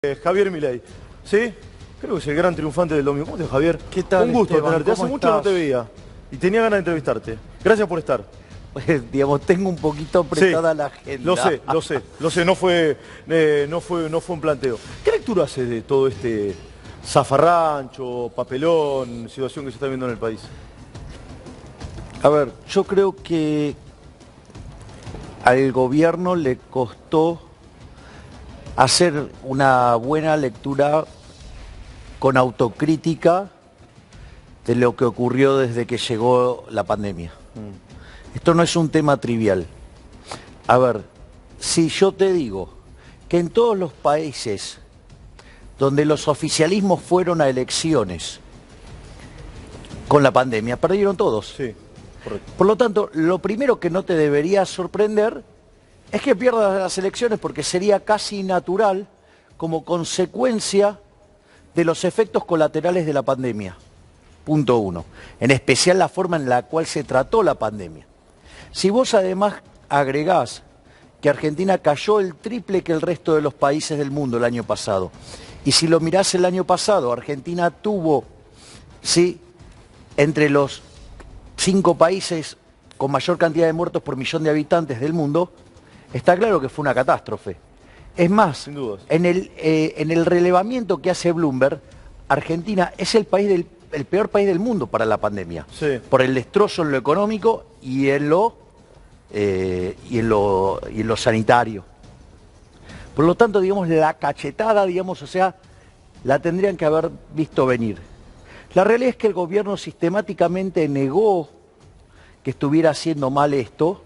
Javier Milei, ¿sí? Creo que es el gran triunfante del domingo. ¿Cómo te va, Javier? ¿Qué tal, Un gusto Esteban? tenerte. Hace ¿Cómo mucho no te estás? veía y tenía ganas de entrevistarte. Gracias por estar. Pues, digamos, tengo un poquito apretada la agenda. Lo sé, no fue un planteo. ¿Qué lectura haces de todo este zafarrancho, papelón, situación que se está viendo en el país? A ver, yo creo que al gobierno le costó hacer una buena lectura con autocrítica de lo que ocurrió desde que llegó la pandemia. Esto no es un tema trivial. A ver, si yo te digo que en todos los países donde los oficialismos fueron a elecciones con la pandemia, perdieron todos. Sí, correcto. Por lo tanto, lo primero que no te debería sorprender es que pierdas las elecciones, porque sería casi natural como consecuencia de los efectos colaterales de la pandemia. Punto uno. En especial la forma en la cual se trató la pandemia. Si vos además agregás que Argentina cayó el triple que el resto de los países del mundo el año pasado, y si lo mirás el año pasado, Argentina tuvo, ¿sí?, entre los 5 países con mayor cantidad de muertos por millón de habitantes del mundo, está claro que fue una catástrofe. Es más, Sin dudas. en el relevamiento que hace Bloomberg, Argentina es el peor país del mundo para la pandemia, Sí. por el destrozo en lo económico y en lo sanitario. Por lo tanto, digamos, la cachetada, digamos, o sea, la tendrían que haber visto venir. La realidad es que el gobierno sistemáticamente negó que estuviera haciendo mal esto,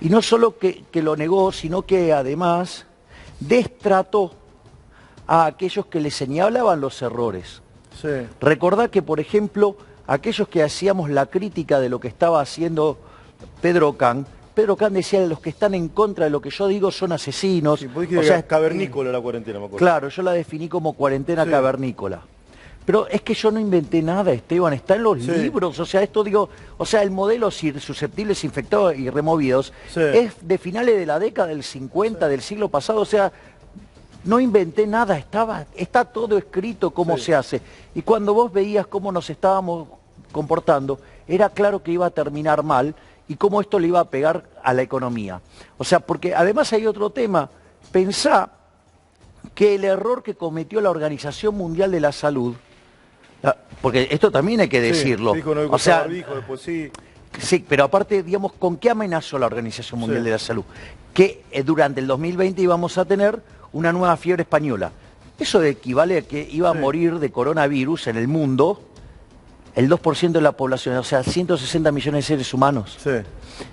y no solo que lo negó, sino que además destrató a aquellos que le señalaban los errores. Sí. Recordá que, por ejemplo, aquellos que hacíamos la crítica de lo que estaba haciendo Pedro Can decía: los que están en contra de lo que yo digo son asesinos. Sí, vos dijiste que era cavernícola la cuarentena, me acuerdo. Claro, yo la definí como cuarentena Sí. cavernícola. Pero es que yo no inventé nada, Esteban, está en los Sí. libros, o sea, esto digo, o sea, el modelo susceptibles, infectados y removidos Sí. es de finales de la década del 50, del siglo pasado, o sea, no inventé nada, está todo escrito cómo Sí. se hace. Y cuando vos veías cómo nos estábamos comportando, era claro que iba a terminar mal y cómo esto le iba a pegar a la economía. O sea, porque además hay otro tema, pensá que el error que cometió la Organización Mundial de la Salud, porque esto también hay que decirlo, Sí, dijo no hay que o usar sea, barbijo, después sí. sí, pero aparte, digamos, ¿con qué amenazó la Organización Mundial Sí. de la Salud? Que durante el 2020 íbamos a tener una nueva fiebre española. Eso equivale a que iba a Sí. morir de coronavirus en el mundo el 2% de la población, o sea, 160 millones de seres humanos. Sí.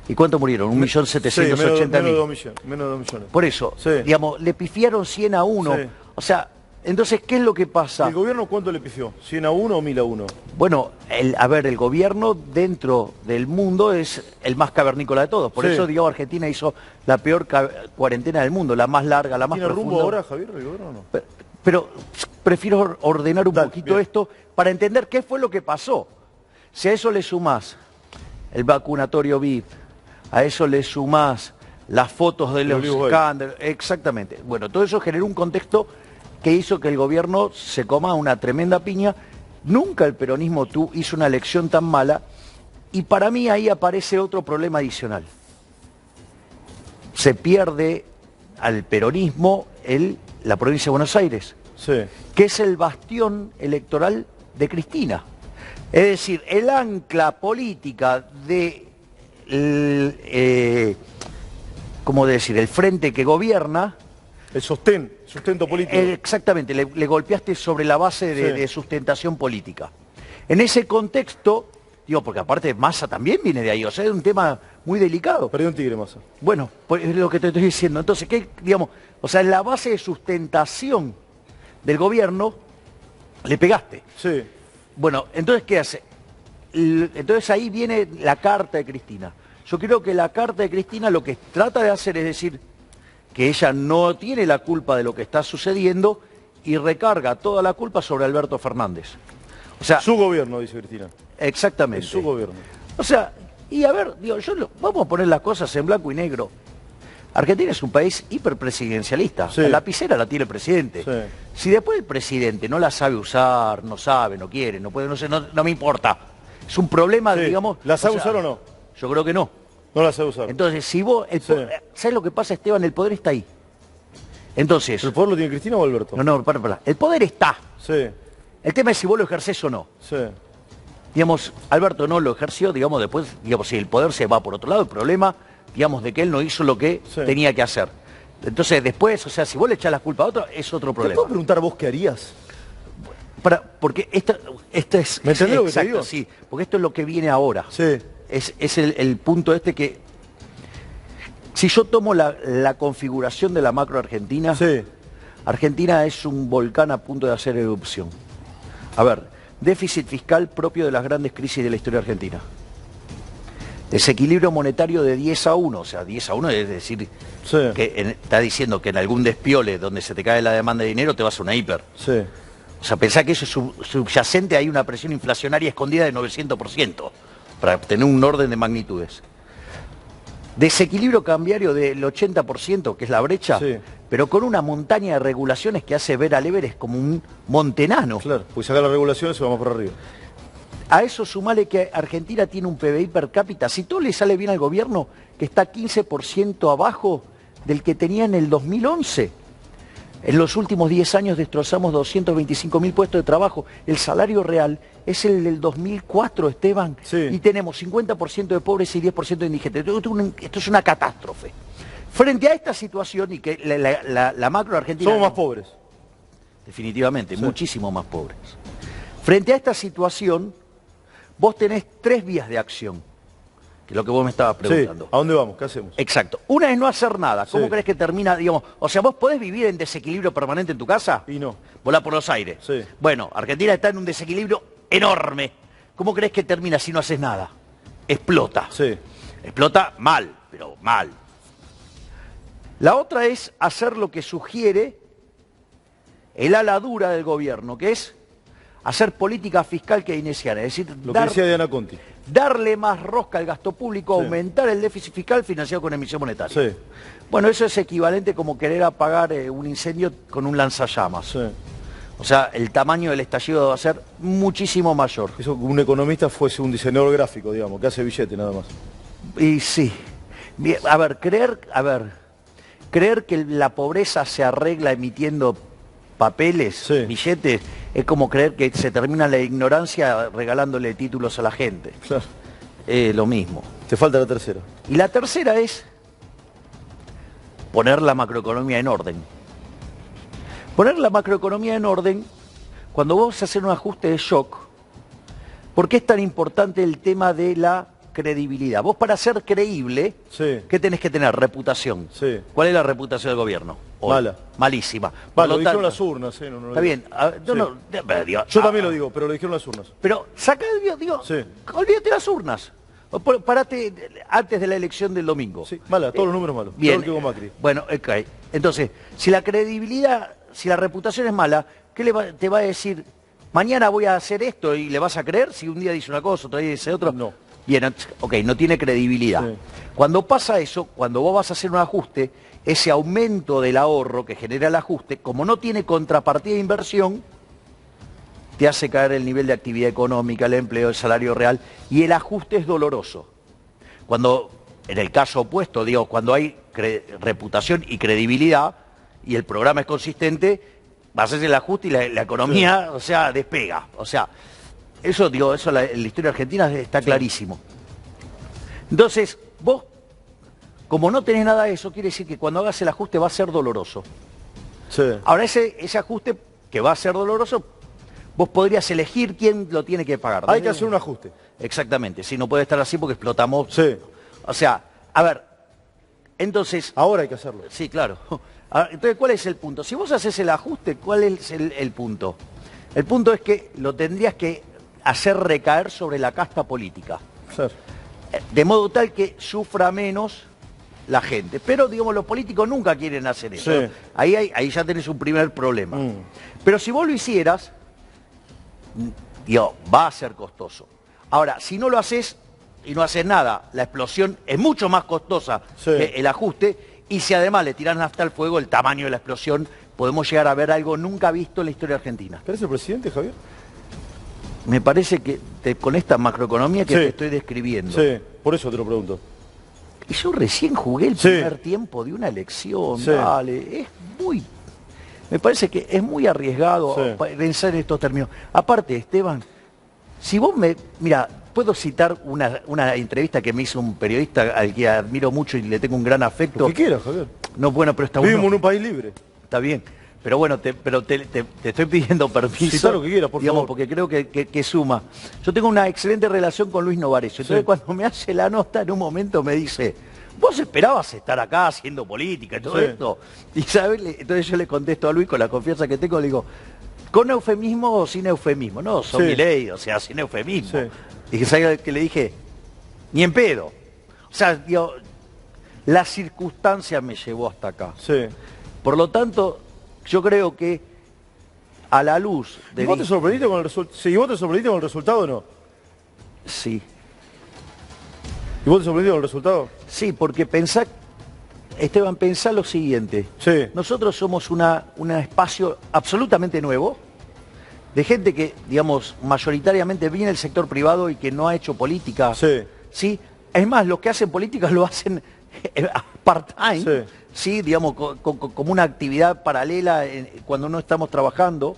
¿Y cuánto murieron? 1.780.000. Menos de 2 millones. Menos de 2 millones. Por eso, Sí. digamos, le pifiaron 100 a 1. Sí. O sea, entonces, ¿qué es lo que ¿Y pasa? el gobierno cuánto le pifió? ¿100 a 1 o 1000 a 1? Bueno, el gobierno dentro del mundo es el más cavernícola de todos. Por Sí. eso, digamos, Argentina hizo la peor cuarentena del mundo, la más larga, la más ¿Tiene profunda. rumbo ahora, Javier, el gobierno o no? Pero prefiero ordenar un Dale, poquito bien. esto para entender qué fue lo que pasó. Si a eso le sumás el vacunatorio VIP, a eso le sumás las fotos de los Olivo Gay. escándalos, exactamente. Bueno, todo eso generó un contexto que hizo que el gobierno se coma una tremenda piña. Nunca el peronismo hizo una elección tan mala, y para mí ahí aparece otro problema adicional. Se pierde al peronismo la provincia de Buenos Aires, Sí. que es el bastión electoral de Cristina. Es decir, el ancla política de, ¿cómo decir?, el frente que gobierna. El sustento político. Exactamente, le golpeaste sobre la base Sí. de sustentación política. En ese contexto, digo, porque aparte Massa también viene de ahí, o sea, es un tema muy delicado. Perdió un tigre, Massa. Bueno, pues es lo que te estoy diciendo. Entonces, ¿qué, digamos? O sea, en la base de sustentación del gobierno le pegaste. Sí. Bueno, entonces, ¿qué hace? Entonces ahí viene la carta de Cristina. Yo creo que la carta de Cristina lo que trata de hacer es decir que ella no tiene la culpa de lo que está sucediendo y recarga toda la culpa sobre Alberto Fernández. O sea, Su gobierno, dice Cristina. exactamente. Es su gobierno. O sea, y a ver, digo, vamos a poner las cosas en blanco y negro. Argentina es un país hiperpresidencialista. Sí. La lapicera la tiene el presidente. Sí. Si después el presidente no la sabe usar, no sabe, no quiere, no puede, no sé, no me importa. Es un problema, Sí. digamos... ¿La sabe usar o no? Yo creo que no. No la sabe usar. Entonces, si vos... Sí. ¿Sabes lo que pasa, Esteban? El poder está ahí. Entonces... ¿El poder lo tiene Cristina o Alberto? No, para. El poder está. Sí, El tema es si vos lo ejercés o no. sí. Digamos, Alberto no lo ejerció, digamos, después, digamos, si el poder se va por otro lado, el problema, digamos, de que él no hizo lo que Sí. tenía que hacer. Entonces, después, o sea, si vos le echás la culpa a otro, es otro ¿Te problema. puedo preguntar vos qué harías? Porque esto es... ¿Me entendés lo que te exacto, digo? sí, porque esto es lo que viene ahora. Sí. Es el punto este que... Si yo tomo la configuración de la macro Argentina, Sí. Argentina es un volcán a punto de hacer erupción. A ver, déficit fiscal propio de las grandes crisis de la historia argentina. Desequilibrio monetario de 10-1, o sea, 10-1 es decir, Sí. que está diciendo que en algún despiole donde se te cae la demanda de dinero te vas a una hiper. Sí. O sea, pensá que eso es subyacente, hay una presión inflacionaria escondida de 900%, para tener un orden de magnitudes. Desequilibrio cambiario del 80%, que es la brecha, Sí. pero con una montaña de regulaciones que hace ver al Everest como un monte enano. Claro, pues sacar las regulaciones y vamos por arriba. A eso sumale que Argentina tiene un PBI per cápita, si todo le sale bien al gobierno, que está 15% abajo del que tenía en el 2011. En los últimos 10 años destrozamos 225.000 puestos de trabajo. El salario real es el del 2004, Esteban. Sí. Y tenemos 50% de pobres y 10% de indigentes. Esto es una catástrofe. Frente a esta situación y que la macro argentina... Somos más pobres. Definitivamente, Sí. muchísimo más pobres. Frente a esta situación, vos tenés 3 vías de acción, que es lo que vos me estabas Sí. preguntando. ¿A dónde vamos? ¿Qué hacemos? Exacto. Una es no hacer nada. ¿Cómo Sí. crees que termina, digamos? O sea, ¿vos podés vivir en desequilibrio permanente en tu casa? Y no. Volá por los aires. Sí. Bueno, Argentina está en un desequilibrio enorme. ¿Cómo crees que termina si no haces nada? Explota. Sí. Explota mal, pero mal. La otra es hacer lo que sugiere el ala dura del gobierno, que es hacer política fiscal keynesiana, es decir, Lo que decía Diana Conti. darle más rosca al gasto público, Sí. aumentar el déficit fiscal financiado con emisión monetaria. Sí. Bueno, eso es equivalente como querer apagar un incendio con un lanzallamas. Sí. O sea, el tamaño del estallido va a ser muchísimo mayor. Eso un economista fuese un diseñador gráfico, digamos, que hace billete nada más. Y sí. Bien, creer que la pobreza se arregla emitiendo papeles, Sí. billetes, es como creer que se termina la ignorancia regalándole títulos a la gente. Claro. Lo mismo. Te falta la tercera. Y la tercera es poner la macroeconomía en orden. Poner la macroeconomía en orden, cuando vos haces un ajuste de shock, ¿por qué es tan importante el tema de la credibilidad? Vos para ser creíble, Sí. ¿qué tenés que tener? Reputación. Sí. ¿Cuál es la reputación del gobierno? Hoy. Mala. Malísima. Va, Por lo dijeron tanto- las urnas, no lo Está digo. bien. Sí. Yo también lo digo, pero lo dijeron las urnas. Pero saca, digo, Sí. olvídate las urnas. Parate antes de la elección del domingo. Sí, mala, todos los números malos. Bien. Peor que con Macri. Bueno, ok. Entonces, si la credibilidad, si la reputación es mala, ¿qué te va a decir? Mañana voy a hacer esto y le vas a creer si un día dice una cosa, otro día dice otra. No. Bien, ok, no tiene credibilidad. Sí. Cuando pasa eso, cuando vos vas a hacer un ajuste, ese aumento del ahorro que genera el ajuste, como no tiene contrapartida de inversión, te hace caer el nivel de actividad económica, el empleo, el salario real, y el ajuste es doloroso. Cuando, en el caso opuesto, digo, cuando hay reputación y credibilidad, y el programa es consistente, vas a hacer el ajuste y la economía, o sea, despega. O sea, eso, digo, eso en la historia argentina está clarísimo. Entonces, vos, como no tenés nada de eso, quiere decir que cuando hagas el ajuste va a ser doloroso. Sí. Ahora, ese ajuste que va a ser doloroso, vos podrías elegir quién lo tiene que pagar. Hay que hacer un ajuste. Exactamente, si no puede estar así porque explotamos. Sí. O sea, a ver, entonces... Ahora hay que hacerlo. Sí, claro. Ahora, entonces, ¿cuál es el punto? Si vos haces el ajuste, ¿cuál es el punto? El punto es que lo tendrías que hacer recaer sobre la casta política. Claro. De modo tal que sufra menos la gente. Pero, digamos, los políticos nunca quieren hacer eso. Sí. Ahí ya tenés un primer problema. Mm. Pero si vos lo hicieras, digo, va a ser costoso. Ahora, si no lo haces y no haces nada, la explosión es mucho más costosa Sí. que el ajuste Y si además le tiran nafta al fuego, el tamaño de la explosión, podemos llegar a ver algo nunca visto en la historia argentina. ¿Eres el presidente, Javier? Me parece que con esta macroeconomía que te estoy describiendo. Sí, por eso te lo pregunto. Y yo recién jugué el primer tiempo de una elección, dale, es muy... Me parece que es muy arriesgado pensar en estos términos. Aparte, Esteban, si vos Mira, puedo citar una entrevista que me hizo un periodista al que admiro mucho y le tengo un gran afecto. Lo que quieras, Javier. No, bueno, pero está Vivimos bueno. en un país libre. Está bien. Pero bueno, te estoy pidiendo permiso. Cita lo que quieras, por favor. Porque creo que suma. Yo tengo una excelente relación con Luis Novarecio. Entonces cuando me hace la nota, en un momento me dice, ¿vos esperabas estar acá haciendo política y todo esto? Y ¿sabes? Entonces yo le contesto a Luis con la confianza que tengo, le digo, ¿con eufemismo o sin eufemismo? No, son mi ley, o sea, sin eufemismo. Y ¿sabes qué le dije? Ni en pedo. O sea, digo, la circunstancia me llevó hasta acá. Por lo tanto, yo creo que a la luz de... ¿Y vos te sorprendiste con el resultado? Sí, ¿y vos te sorprendiste con el resultado o no? Sí. ¿Y vos te sorprendiste con el resultado? Sí, porque Esteban, pensá lo siguiente. Nosotros somos un espacio absolutamente nuevo, de gente que, digamos, mayoritariamente viene del sector privado y que no ha hecho política. ¿Sí? Es más, los que hacen política lo hacen part-time, ¿sí? Digamos, como una actividad paralela cuando no estamos trabajando.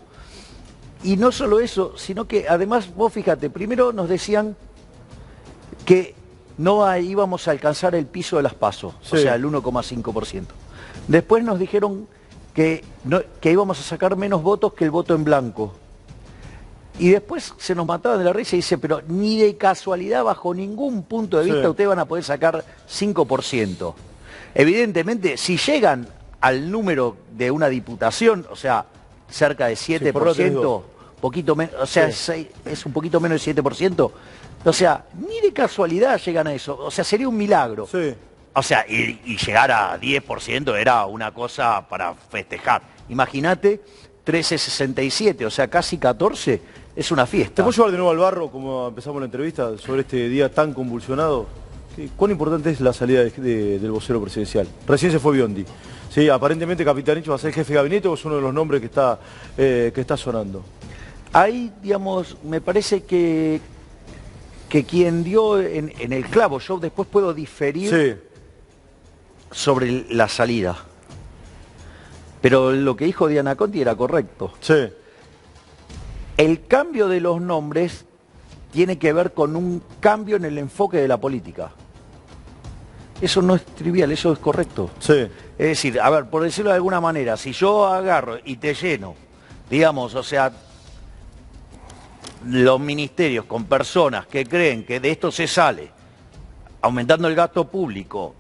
Y no solo eso, sino que además, vos fíjate, primero nos decían que no íbamos a alcanzar el piso de las PASO, o sea, el 1,5%. Después nos dijeron que íbamos a sacar menos votos que el voto en blanco. Y después se nos mataban de la risa y dice, pero ni de casualidad, bajo ningún punto de vista, ustedes van a poder sacar 5%. Evidentemente, si llegan al número de una diputación, o sea, cerca de 7%, poquito menos, o sea, es un poquito menos del 7%, o sea, ni de casualidad llegan a eso, o sea, sería un milagro. O sea, y llegar a 10% era una cosa para festejar. Imagínate, 13,67, o sea, casi 14, es una fiesta. ¿Te puedo llevar de nuevo al barro, como empezamos la entrevista, sobre este día tan convulsionado? ¿Cuán importante es la salida del vocero presidencial? Recién se fue Biondi. Sí, aparentemente Capitanich va a ser jefe de gabinete o es uno de los nombres que está sonando. Ahí, digamos, me parece que quien dio en el clavo, yo después puedo diferir sobre la salida. Pero lo que dijo Diana Conti era correcto. El cambio de los nombres tiene que ver con un cambio en el enfoque de la política. Eso no es trivial, eso es correcto. Es decir, a ver, por decirlo de alguna manera, si yo agarro y te lleno, digamos, o sea, los ministerios con personas que creen que de esto se sale, aumentando el gasto público,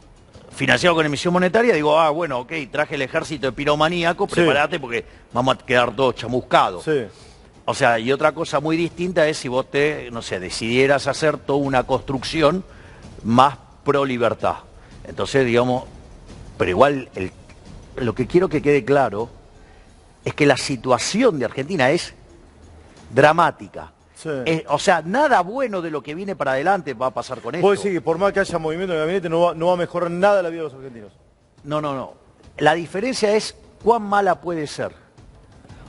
financiado con emisión monetaria, digo, bueno, ok, traje el ejército de piromaníaco, prepárate porque vamos a quedar todos chamuscados. O sea, y otra cosa muy distinta es si vos decidieras hacer toda una construcción más pro libertad. Entonces, digamos, pero igual lo que quiero que quede claro es que la situación de Argentina es dramática. O sea, nada bueno de lo que viene para adelante va a pasar con esto. ¿Vos decís que por más que haya movimiento en el gabinete no va a mejorar nada la vida de los argentinos? No. La diferencia es cuán mala puede ser.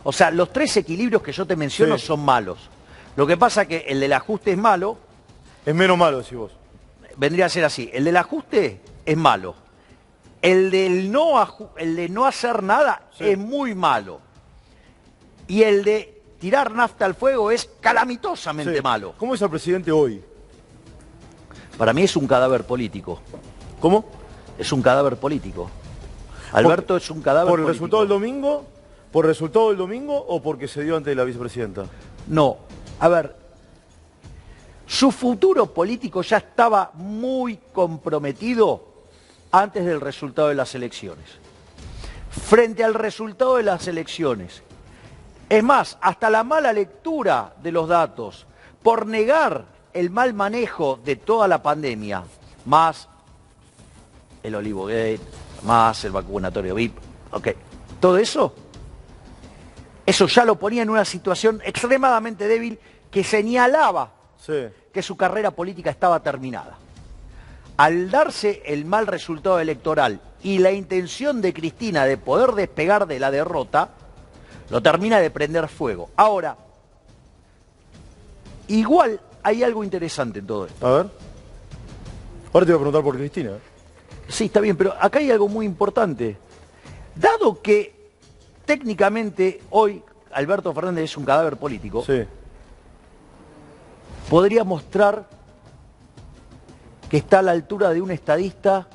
O sea, los tres equilibrios que yo te menciono son malos. Lo que pasa es que el del ajuste es malo. Es menos malo, decís vos. Vendría a ser así. El del ajuste es malo. El de no hacer nada es muy malo. Y el de tirar nafta al fuego es calamitosamente malo. ¿Cómo es el presidente hoy? Para mí es un cadáver político. ¿Cómo? Es un cadáver político. Alberto es un cadáver político. ¿Por el resultado del domingo? ¿Por el resultado del domingo o porque se dio ante la vicepresidenta? No. A ver, su futuro político ya estaba muy comprometido antes del resultado de las elecciones. Frente al resultado de las elecciones, es más, hasta la mala lectura de los datos, por negar el mal manejo de toda la pandemia, más el Olivogate, más el vacunatorio VIP, todo eso ya lo ponía en una situación extremadamente débil que señalaba que su carrera política estaba terminada. Al darse el mal resultado electoral y la intención de Cristina de poder despegar de la derrota, lo termina de prender fuego. Ahora, igual hay algo interesante en todo esto. A ver. Ahora te voy a preguntar por Cristina. Sí, está bien, pero acá hay algo muy importante. Dado que técnicamente hoy Alberto Fernández es un cadáver político, Sí. podría mostrar que está a la altura de un estadista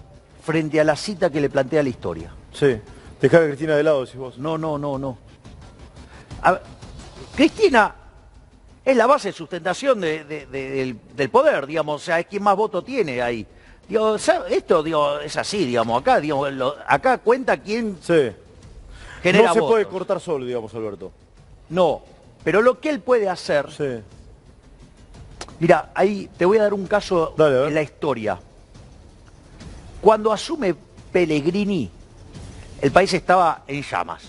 frente a la cita que le plantea la historia. Sí. Dejar a Cristina de lado, decís vos. No. Cristina es la base de sustentación del poder, digamos, o sea, es quien más voto tiene ahí. Digo, esto es así, digamos, acá cuenta quién Sí. genera No se puede votos. cortar solo, digamos, Alberto. No, pero lo que él puede hacer... Sí. Mira, ahí te voy a dar un caso Dale, a ver. en la historia. Cuando asume Pellegrini, el país estaba en llamas.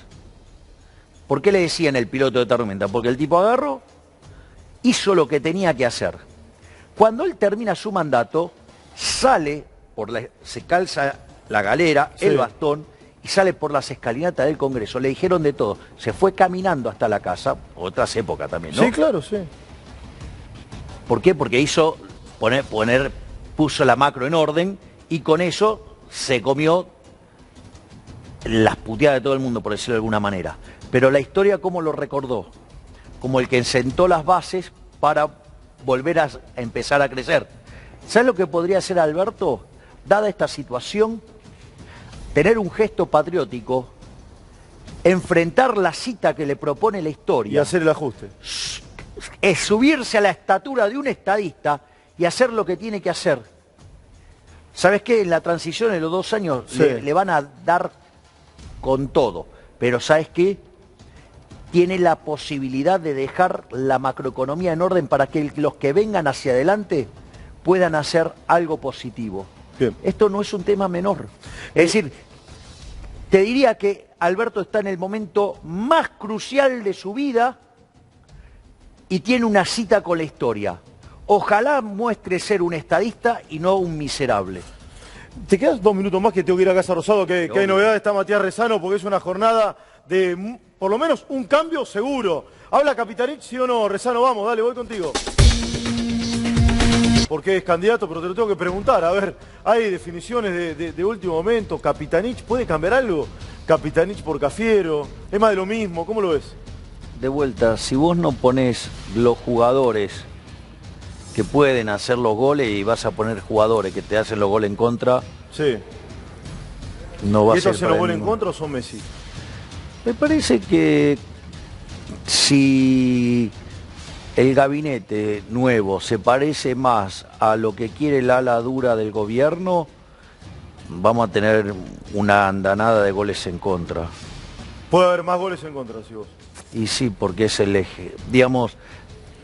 ¿Por qué le decían el piloto de tormenta? Porque el tipo agarró, hizo lo que tenía que hacer. Cuando él termina su mandato, se calza la galera, Sí. el bastón, y sale por las escalinatas del Congreso. Le dijeron de todo. Se fue caminando hasta la casa, otras épocas también, ¿no? Sí, claro, sí. ¿Por qué? Porque puso la macro en orden y con eso se comió las puteadas de todo el mundo, por decirlo de alguna manera. Pero la historia, ¿cómo lo recordó? Como el que sentó las bases para volver a empezar a crecer. ¿Sabes lo que podría hacer Alberto? Dada esta situación, tener un gesto patriótico, enfrentar la cita que le propone la historia. Y hacer el ajuste. Es subirse a la estatura de un estadista y hacer lo que tiene que hacer. ¿Sabes qué? En la transición, en los 2 años, Sí. le van a dar con todo. Pero ¿sabes qué? Tiene la posibilidad de dejar la macroeconomía en orden para que los que vengan hacia adelante puedan hacer algo positivo. Bien. Esto no es un tema menor. Es decir, te diría que Alberto está en el momento más crucial de su vida y tiene una cita con la historia. Ojalá muestre ser un estadista y no un miserable. Te quedas 2 minutos más que tengo que ir a Casa Rosado, que hay novedades, está Matías Rezano, porque es una jornada de por lo menos un cambio seguro. ¿Habla Capitanich, sí o no? Rezano, vamos, dale, voy contigo. Porque es candidato, pero te lo tengo que preguntar. A ver, hay definiciones de último momento. ¿Capitanich puede cambiar algo? ¿Capitanich por Cafiero? ¿Es más de lo mismo? ¿Cómo lo ves? De vuelta, si vos no ponés los jugadores que pueden hacer los goles y vas a poner jugadores que te hacen los goles en contra, Sí. no va ¿Y a ser estos se para los goles en ninguno. contra o son Messi? Me parece que si el gabinete nuevo se parece más a lo que quiere el ala dura del gobierno, vamos a tener una andanada de goles en contra. Puede haber más goles en contra, si vos. Y sí, porque es el eje. Digamos,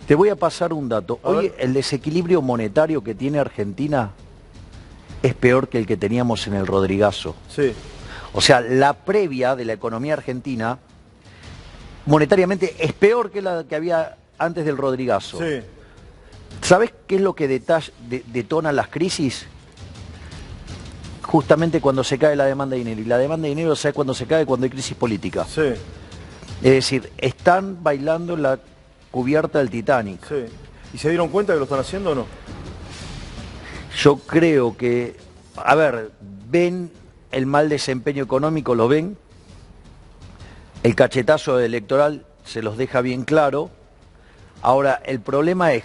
te voy a pasar un dato. A Hoy ver. el desequilibrio monetario que tiene Argentina es peor que el que teníamos en el Rodrigazo. Sí. O sea, la previa de la economía argentina, monetariamente, es peor que la que había antes del Rodrigazo. Sí. ¿Sabes qué es lo que detona las crisis? Justamente cuando se cae la demanda de dinero. Y la demanda de dinero, ¿sabes cuándo se cae? Cuando hay crisis política. Sí. Es decir, están bailando en la cubierta del Titanic. Sí. ¿Y se dieron cuenta que lo están haciendo o no? Yo creo que, a ver, ven el mal desempeño económico, lo ven. El cachetazo electoral se los deja bien claro. Ahora, el problema es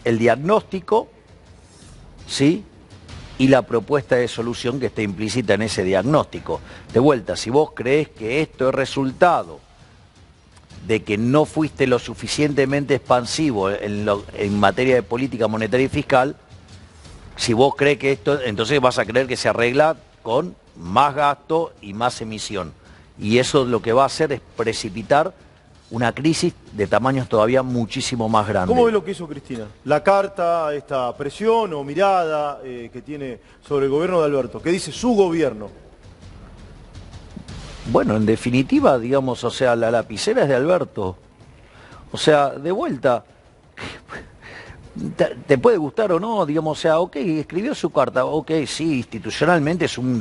el diagnóstico, ¿sí? Y la propuesta de solución que está implícita en ese diagnóstico. De vuelta, si vos creés que esto es resultado de que no fuiste lo suficientemente expansivo en materia de política monetaria y fiscal, si vos crees que esto, entonces vas a creer que se arregla con más gasto y más emisión. Y eso lo que va a hacer es precipitar una crisis de tamaños todavía muchísimo más grandes. ¿Cómo ves lo que hizo Cristina? La carta, esta presión o mirada que tiene sobre el gobierno de Alberto. ¿Qué dice su gobierno? Bueno, en definitiva, digamos, o sea, la lapicera es de Alberto. O sea, de vuelta, te puede gustar o no, digamos, o sea, ok, escribió su carta, ok, sí, institucionalmente es un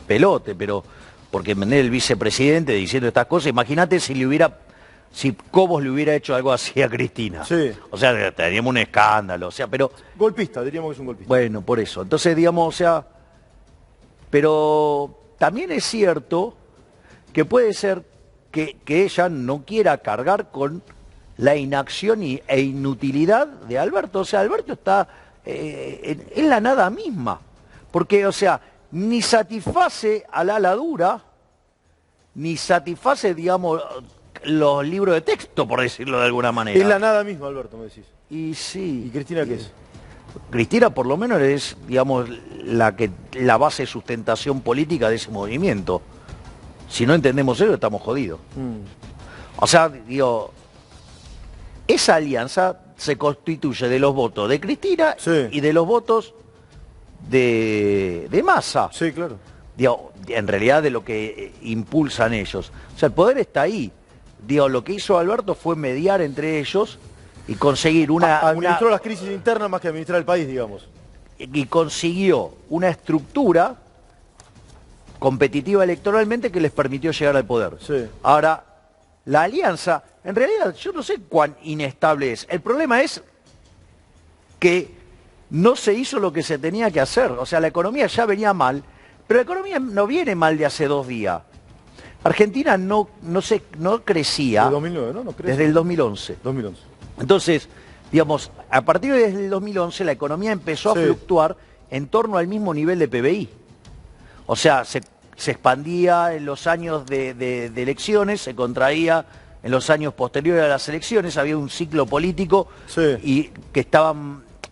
despelote, pero porque el vicepresidente diciendo estas cosas, imagínate si Cobos le hubiera hecho algo así a Cristina. Sí. O sea, teníamos un escándalo, o sea, pero... Golpista, diríamos que es un golpista. Bueno, por eso. Entonces, digamos, o sea... Pero también es cierto que puede ser que ella no quiera cargar con la inacción e inutilidad de Alberto. O sea, Alberto está en la nada misma. Porque, o sea, ni satisface al ala dura, ni satisface, digamos, los libros de texto, por decirlo de alguna manera. Es la nada misma, Alberto, me decís. Y sí. ¿Y Cristina qué es? Cristina por lo menos es, digamos, la base de sustentación política de ese movimiento. Si no entendemos eso, estamos jodidos. O sea, digo, esa alianza se constituye de los votos de Cristina y de los votos de Massa. Sí, claro. Digo, en realidad de lo que impulsan ellos. O sea, el poder está ahí. Digo, lo que hizo Alberto fue mediar entre ellos y conseguir administró las crisis internas más que administrar el país, digamos. Y consiguió una estructura competitiva electoralmente que les permitió llegar al poder. Sí. Ahora, la alianza, en realidad yo no sé cuán inestable es. El problema es que no se hizo lo que se tenía que hacer. O sea, la economía ya venía mal, pero la economía no viene mal de hace 2 días. Argentina no crecía. Desde 2009, ¿no? No crece. Desde el 2011. 2011. Entonces, digamos, a partir del 2011 la economía empezó a fluctuar en torno al mismo nivel de PBI. O sea, se expandía en los años de elecciones, se contraía en los años posteriores a las elecciones, había un ciclo político y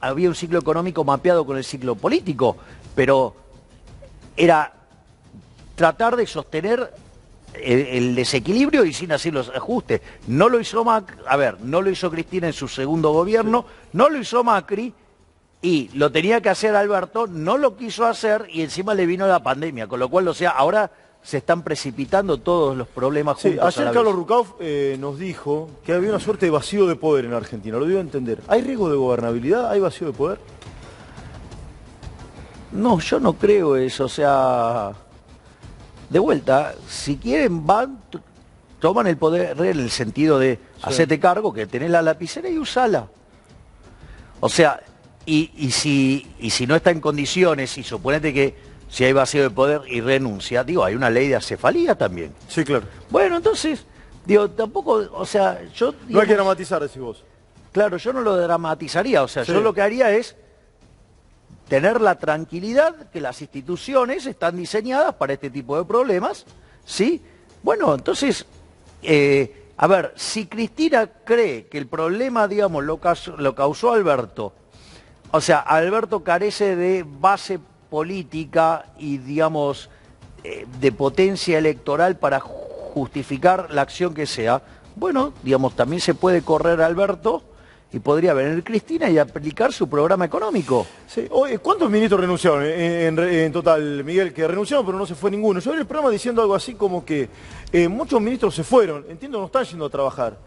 había un ciclo económico mapeado con el ciclo político, pero era tratar de sostener el desequilibrio y sin hacer los ajustes. No lo hizo no lo hizo Cristina en su segundo gobierno, no lo hizo Macri y lo tenía que hacer Alberto, no lo quiso hacer y encima le vino la pandemia, con lo cual, o sea, ahora se están precipitando todos los problemas juntos. Ayer Carlos Rucauf nos dijo que había una suerte de vacío de poder en Argentina, lo dio a entender. ¿Hay riesgo de gobernabilidad? ¿Hay vacío de poder? No, yo no creo eso, o sea... De vuelta, si quieren toman el poder en el sentido de hacete cargo, que tenés la lapicera y usala. O sea, y si no está en condiciones, y suponete que si hay vacío de poder y renuncia, digo, hay una ley de acefalía también. Sí, claro. Bueno, entonces, digo, tampoco, o sea, yo... Digamos, no hay que dramatizar, decís vos. Claro, yo no lo dramatizaría, o sea, yo lo que haría es tener la tranquilidad que las instituciones están diseñadas para este tipo de problemas, ¿sí? Bueno, entonces, a ver, si Cristina cree que el problema, digamos, lo causó Alberto, o sea, Alberto carece de base política y, digamos, de potencia electoral para justificar la acción que sea, bueno, digamos, también se puede correr a Alberto y podría venir Cristina y aplicar su programa económico. Sí. Oye, ¿cuántos ministros renunciaron en total, Miguel? Que renunciaron pero no se fue ninguno. Yo vi el programa diciendo algo así como que muchos ministros se fueron, entiendo, no están yendo a trabajar.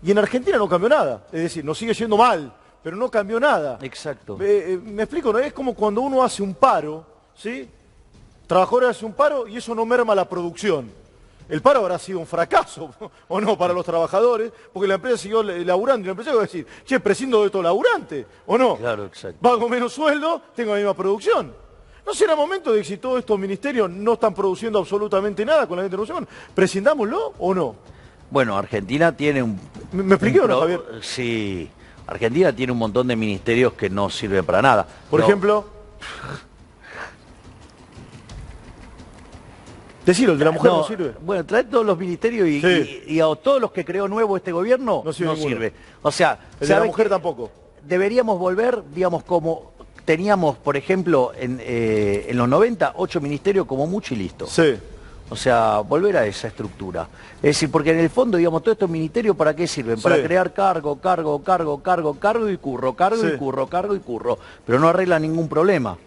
Y en Argentina no cambió nada, es decir, nos sigue yendo mal, pero no cambió nada. Exacto. Me explico, ¿no? Es como cuando uno hace un paro, ¿sí? Trabajadores hacen un paro y eso no merma la producción. El paro habrá sido un fracaso, ¿o no?, para los trabajadores, porque la empresa siguió laburando y la empresa va a decir, che, prescindo de estos laburantes, ¿o no? Claro, exacto. Pago menos sueldo, tengo la misma producción. ¿No será momento de que si todos estos ministerios no están produciendo absolutamente nada con la interrupción, prescindámoslo o no? Bueno, Argentina tiene un... ¿Me expliqué o no, Javier? Sí, Argentina tiene un montón de ministerios que no sirven para nada. Por ejemplo... Decirlo, el de la mujer no sirve. Bueno, trae todos los ministerios y a todos los que creó nuevo este gobierno no sirve. O sea, el de la mujer tampoco. Deberíamos volver, digamos, como teníamos, por ejemplo, en los 90, 8 ministerios como mucho y listo. Sí. O sea, volver a esa estructura. Es decir, porque en el fondo, digamos, todos estos ministerios, ¿para qué sirven? Para crear cargo y curro, cargo y curro. Pero no arreglan ningún problema.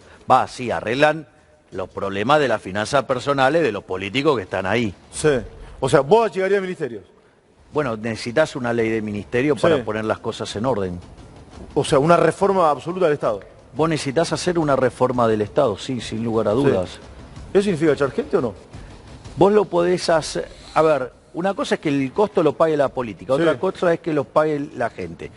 Sí, arreglan los problemas de las finanzas personales de los políticos que están ahí. Sí. O sea, vos llegarías a ministerios. Bueno, necesitas una ley de ministerio para poner las cosas en orden. O sea, una reforma absoluta del Estado. Vos necesitas hacer una reforma del Estado, sí, sin lugar a dudas. ¿Eso significa echar gente o no? Vos lo podés hacer... A ver, una cosa es que el costo lo pague la política, otra cosa es que lo pague la gente.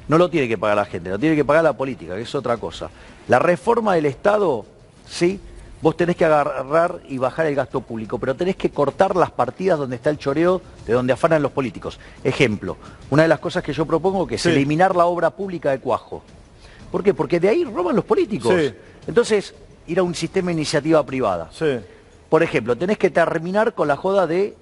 No lo tiene que pagar la gente, lo tiene que pagar la política, que es otra cosa. La reforma del Estado, sí, vos tenés que agarrar y bajar el gasto público, pero tenés que cortar las partidas donde está el choreo, de donde afanan los políticos. Ejemplo, una de las cosas que yo propongo que es eliminar la obra pública de Cuajo. ¿Por qué? Porque de ahí roban los políticos. Entonces, ir a un sistema de iniciativa privada. Por ejemplo, tenés que terminar con la joda de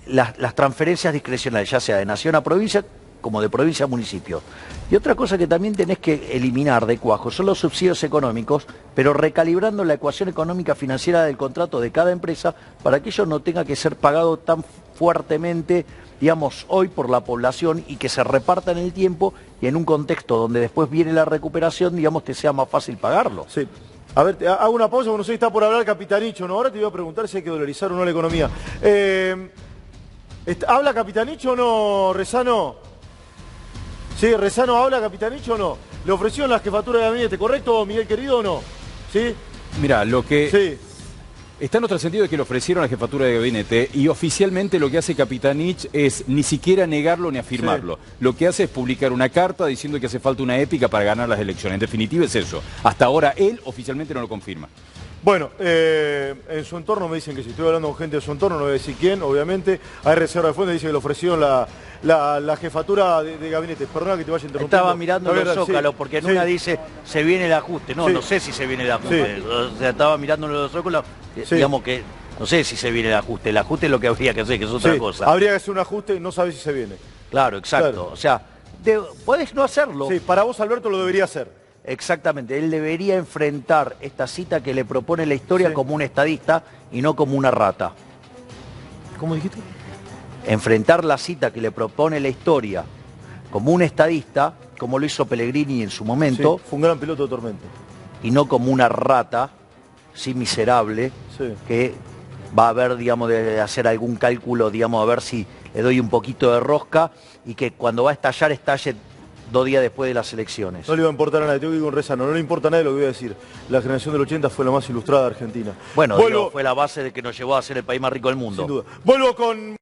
las transferencias discrecionales, ya sea de nación a provincia, como de provincia a municipio. Y otra cosa que también tenés que eliminar de Cuajo son los subsidios económicos, pero recalibrando la ecuación económica financiera del contrato de cada empresa para que ello no tenga que ser pagado tan fuertemente, digamos, hoy por la población y que se reparta en el tiempo y en un contexto donde después viene la recuperación, digamos, te sea más fácil pagarlo. Sí. A ver, hago una pausa, porque no sé si está por hablar Capitanicho, ¿no? Ahora te voy a preguntar si hay que dolarizar o no la economía. ¿Habla Capitanicho o no, Rezano? Sí, Rezano habla, Capitanicho o no. ¿Le ofrecieron la jefatura de gabinete, correcto, Miguel querido, o no? ¿Sí? Mirá, lo que... Está en otro sentido de que le ofrecieron la jefatura de gabinete y oficialmente lo que hace Capitanich es ni siquiera negarlo ni afirmarlo. Lo que hace es publicar una carta diciendo que hace falta una épica para ganar las elecciones. En definitiva es eso. Hasta ahora él oficialmente no lo confirma. Bueno, en su entorno me dicen que si estoy hablando con gente de su entorno, no voy a decir quién, obviamente. Hay reserva de fuente, dice que le ofrecieron la jefatura de gabinete. Perdona que te vaya a interrumpir. Estaba mirando los zócalos, porque en una dice, se viene el ajuste. No, no sé si se viene el ajuste. O sea, estaba mirando los zócalos, digamos que no sé si se viene el ajuste. El ajuste es lo que habría que hacer, que es otra cosa. Habría que hacer un ajuste y no sabes si se viene. Claro, exacto. Claro. O sea, podés no hacerlo. Sí, para vos, Alberto, lo debería hacer. Exactamente, él debería enfrentar esta cita que le propone la historia como un estadista y no como una rata. ¿Cómo dijiste? Enfrentar la cita que le propone la historia como un estadista, como lo hizo Pellegrini en su momento. Sí, fue un gran piloto de tormenta. Y no como una rata, sí, miserable, que va a ver, digamos, de hacer algún cálculo, digamos, a ver si le doy un poquito de rosca y que cuando va a estallar, estalle 2 días después de las elecciones. No le va a importar a nadie, tengo que ir con Rezano, no le importa a nadie lo que voy a decir. La generación del 80 fue la más ilustrada de Argentina. Bueno, fue la base de que nos llevó a ser el país más rico del mundo. Sin duda. Vuelvo con...